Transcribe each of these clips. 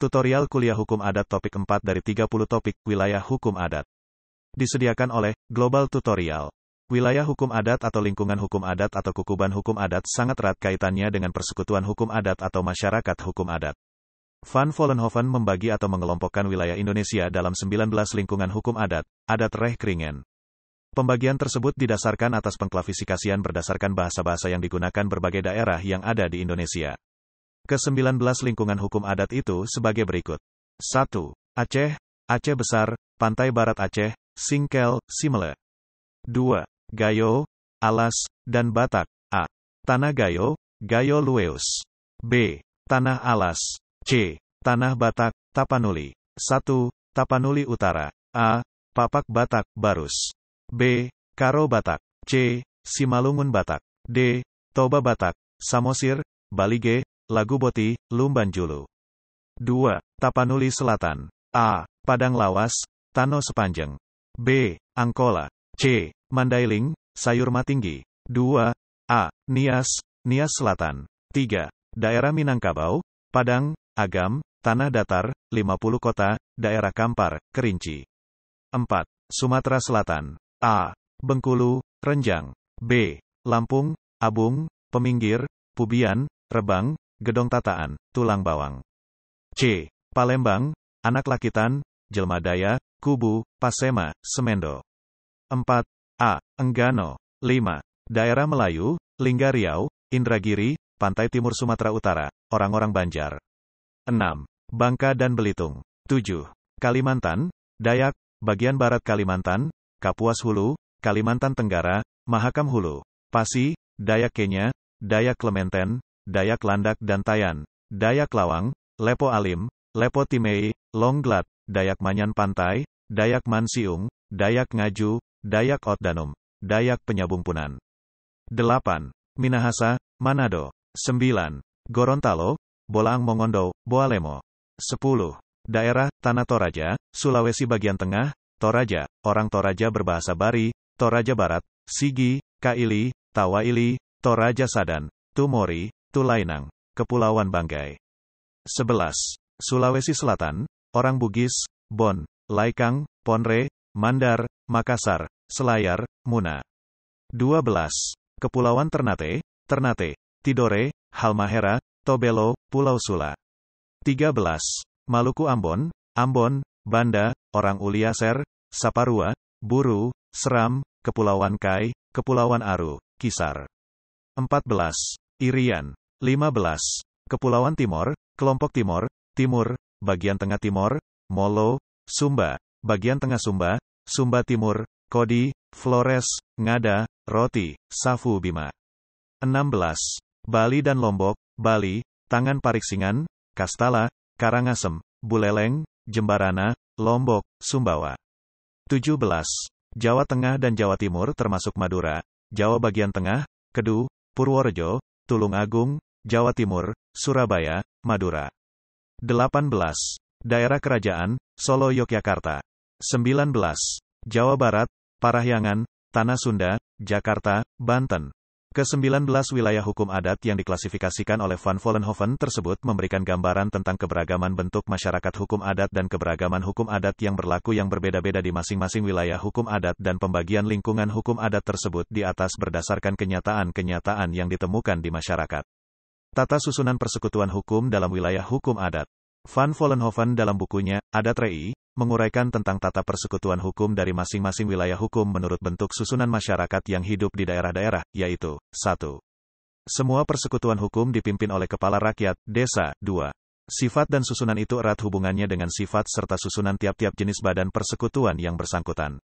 Tutorial kuliah hukum adat topik 4 dari 30 topik wilayah hukum adat. Disediakan oleh Global Tutorial. Wilayah hukum adat atau lingkungan hukum adat atau kukuban hukum adat sangat erat kaitannya dengan persekutuan hukum adat atau masyarakat hukum adat. Van Vollenhoven membagi atau mengelompokkan wilayah Indonesia dalam 19 lingkungan hukum adat, adat Rechtskringen. Pembagian tersebut didasarkan atas pengklasifikasian berdasarkan bahasa-bahasa yang digunakan berbagai daerah yang ada di Indonesia. Ke-19 lingkungan hukum adat itu sebagai berikut. 1. Aceh, Aceh Besar, Pantai Barat Aceh, Singkel, Simele. 2. Gayo, Alas, dan Batak. A. Tanah Gayo, Gayo Lueus. B. Tanah Alas. C. Tanah Batak, Tapanuli. 1. Tapanuli Utara. A. Papak Batak, Barus. B. Karo Batak. C. Simalungun Batak. D. Toba Batak, Samosir, Balige, Laguboti, Lumban Julu. 2. Tapanuli Selatan. A. Padang Lawas, Tano Sepanjang. B. Angkola. C. Mandailing, Sayur Matinggi. 2. A. Nias, Nias Selatan. 3. Daerah Minangkabau, Padang, Agam, Tanah Datar, 50 Kota, Daerah Kampar, Kerinci. 4. Sumatera Selatan. A. Bengkulu, Renjang. B. Lampung, Abung, Peminggir, Pubian, Rebang, Gedong Tataan, Tulang Bawang. C. Palembang, Anak Lakitan, Jelmadaya, Kubu, Pasema, Semendo. 4. A. Enggano. 5. Daerah Melayu, Lingga Riau, Indragiri, Pantai Timur Sumatera Utara, orang-orang Banjar. 6. Bangka dan Belitung. 7. Kalimantan, Dayak, bagian barat Kalimantan, Kapuas Hulu, Kalimantan Tenggara, Mahakam Hulu, Pasi, Dayak Kenya, Dayak Klementen, Dayak Landak dan Tayan, Dayak Lawang, Lepo Alim, Lepo Timei, Longglat, Dayak Manyan Pantai, Dayak Mansiung, Dayak Ngaju, Dayak Otdanum, Dayak Penyabungpunan. 8. Minahasa, Manado. 9. Gorontalo, Bolaang Mongondo, Boalemo. 10. Daerah Tanah Toraja, Sulawesi bagian tengah, Toraja, orang Toraja berbahasa Bari, Toraja Barat, Sigi, Kaili, Tawaili, Toraja Sadan, Tumori, Tulainang, Kepulauan Banggai. 11. Sulawesi Selatan, orang Bugis, Bon, Laikang, Ponre, Mandar, Makassar, Selayar, Muna. 12. Kepulauan Ternate, Ternate, Tidore, Halmahera, Tobelo, Pulau Sula. 13. Maluku Ambon, Ambon, Banda, orang Uliaser, Saparua, Buru, Seram, Kepulauan Kai, Kepulauan Aru, Kisar. 14. Irian. 15. Kepulauan Timor, Kelompok Timor, Timur, bagian tengah Timor, Molo, Sumba, bagian tengah Sumba, Sumba Timur, Kodi, Flores, Ngada, Roti, Safu Bima. 16. Bali dan Lombok, Bali, Tangan Pariksingan, Kastala, Karangasem, Buleleng, Jembarana, Lombok, Sumbawa. 17. Jawa Tengah dan Jawa Timur termasuk Madura, Jawa bagian tengah, Kedu, Purworejo, Tulung Agung, Jawa Timur, Surabaya, Madura. 18. Daerah Kerajaan, Solo Yogyakarta. 19. Jawa Barat, Parahyangan, Tanah Sunda, Jakarta, Banten. Ke-19 wilayah hukum adat yang diklasifikasikan oleh Van Vollenhoven tersebut memberikan gambaran tentang keberagaman bentuk masyarakat hukum adat dan keberagaman hukum adat yang berlaku yang berbeda-beda di masing-masing wilayah hukum adat dan pembagian lingkungan hukum adat tersebut di atas berdasarkan kenyataan-kenyataan yang ditemukan di masyarakat. Tata susunan persekutuan hukum dalam wilayah hukum adat. Van Vollenhoven dalam bukunya, Adat Rei, menguraikan tentang tata persekutuan hukum dari masing-masing wilayah hukum menurut bentuk susunan masyarakat yang hidup di daerah-daerah, yaitu, 1. Semua persekutuan hukum dipimpin oleh kepala rakyat, desa, 2. Sifat dan susunan itu erat hubungannya dengan sifat serta susunan tiap-tiap jenis badan persekutuan yang bersangkutan.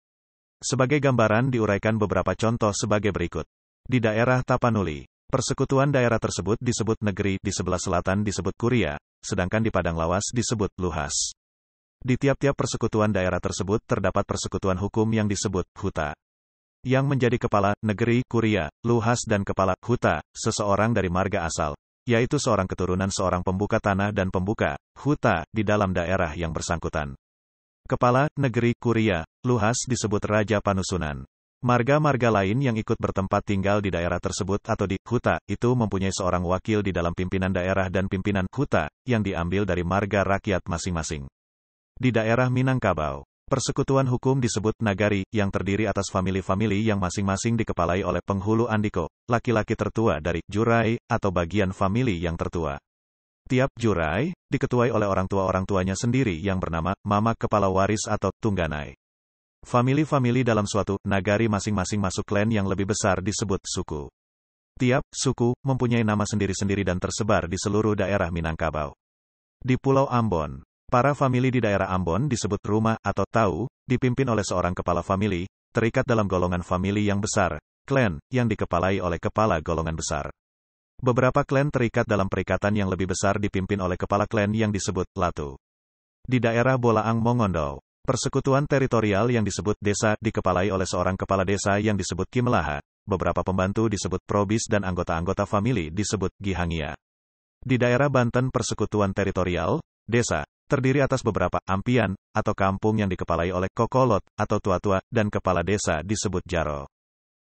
Sebagai gambaran diuraikan beberapa contoh sebagai berikut. Di daerah Tapanuli, persekutuan daerah tersebut disebut negeri, di sebelah selatan disebut kuria, sedangkan di Padang Lawas disebut luhas. Di tiap-tiap persekutuan daerah tersebut terdapat persekutuan hukum yang disebut huta. Yang menjadi kepala negeri, kuria, luhas dan kepala huta, seseorang dari marga asal, yaitu seorang keturunan seorang pembuka tanah dan pembuka huta di dalam daerah yang bersangkutan. Kepala Negeri Kuria, Luhas disebut Raja Panusunan. Marga-marga lain yang ikut bertempat tinggal di daerah tersebut atau di Huta, itu mempunyai seorang wakil di dalam pimpinan daerah dan pimpinan Huta, yang diambil dari marga rakyat masing-masing. Di daerah Minangkabau, persekutuan hukum disebut Nagari, yang terdiri atas famili-famili yang masing-masing dikepalai oleh penghulu andiko, laki-laki tertua dari Jurai, atau bagian famili yang tertua. Tiap Jurai, diketuai oleh orang tuanya sendiri yang bernama Mama Kepala Waris atau Tungganai. Famili-famili dalam suatu nagari masing-masing masuk klan yang lebih besar disebut suku. Tiap suku mempunyai nama sendiri-sendiri dan tersebar di seluruh daerah Minangkabau. Di Pulau Ambon, para famili di daerah Ambon disebut rumah atau tau, dipimpin oleh seorang kepala famili, terikat dalam golongan famili yang besar, klan, yang dikepalai oleh kepala golongan besar. Beberapa klan terikat dalam perikatan yang lebih besar dipimpin oleh kepala klan yang disebut latu. Di daerah Bolaang Mongondo, persekutuan teritorial yang disebut desa dikepalai oleh seorang kepala desa yang disebut Kimelaha, beberapa pembantu disebut probis dan anggota-anggota famili disebut Gihangia. Di daerah Banten persekutuan teritorial, desa, terdiri atas beberapa ampian, atau kampung yang dikepalai oleh kokolot, atau tua-tua, dan kepala desa disebut jaro.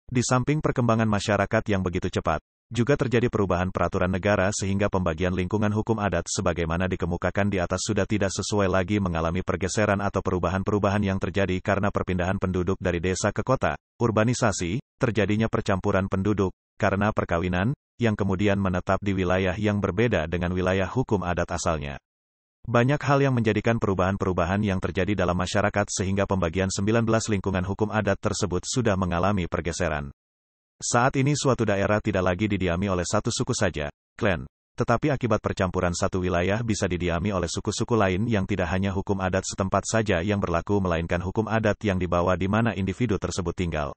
Di samping perkembangan masyarakat yang begitu cepat, juga terjadi perubahan peraturan negara sehingga pembagian lingkungan hukum adat sebagaimana dikemukakan di atas sudah tidak sesuai lagi mengalami pergeseran atau perubahan-perubahan yang terjadi karena perpindahan penduduk dari desa ke kota, urbanisasi, terjadinya percampuran penduduk, karena perkawinan, yang kemudian menetap di wilayah yang berbeda dengan wilayah hukum adat asalnya. Banyak hal yang menjadikan perubahan-perubahan yang terjadi dalam masyarakat sehingga pembagian 19 lingkungan hukum adat tersebut sudah mengalami pergeseran. Saat ini suatu daerah tidak lagi didiami oleh satu suku saja, klan, tetapi akibat percampuran satu wilayah bisa didiami oleh suku-suku lain yang tidak hanya hukum adat setempat saja yang berlaku melainkan hukum adat yang dibawa di mana individu tersebut tinggal.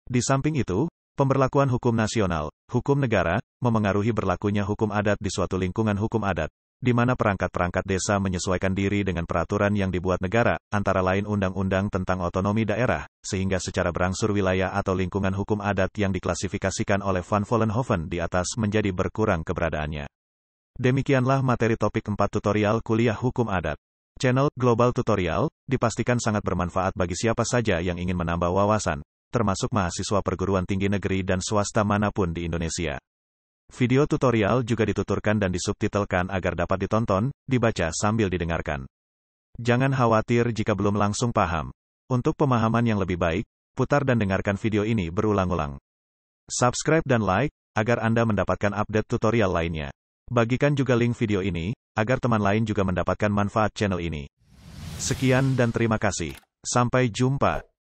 Di samping itu, pemberlakuan hukum nasional, hukum negara, memengaruhi berlakunya hukum adat di suatu lingkungan hukum adat, di mana perangkat-perangkat desa menyesuaikan diri dengan peraturan yang dibuat negara, antara lain Undang-Undang tentang Otonomi Daerah, sehingga secara berangsur wilayah atau lingkungan hukum adat yang diklasifikasikan oleh Van Vollenhoven di atas menjadi berkurang keberadaannya. Demikianlah materi topik 4 tutorial kuliah hukum adat. Channel Global Tutorial dipastikan sangat bermanfaat bagi siapa saja yang ingin menambah wawasan, termasuk mahasiswa perguruan tinggi negeri dan swasta manapun di Indonesia. Video tutorial juga dituturkan dan disubtitelkan agar dapat ditonton, dibaca sambil didengarkan. Jangan khawatir jika belum langsung paham. Untuk pemahaman yang lebih baik, putar dan dengarkan video ini berulang-ulang. Subscribe dan like, agar Anda mendapatkan update tutorial lainnya. Bagikan juga link video ini, agar teman lain juga mendapatkan manfaat channel ini. Sekian dan terima kasih. Sampai jumpa.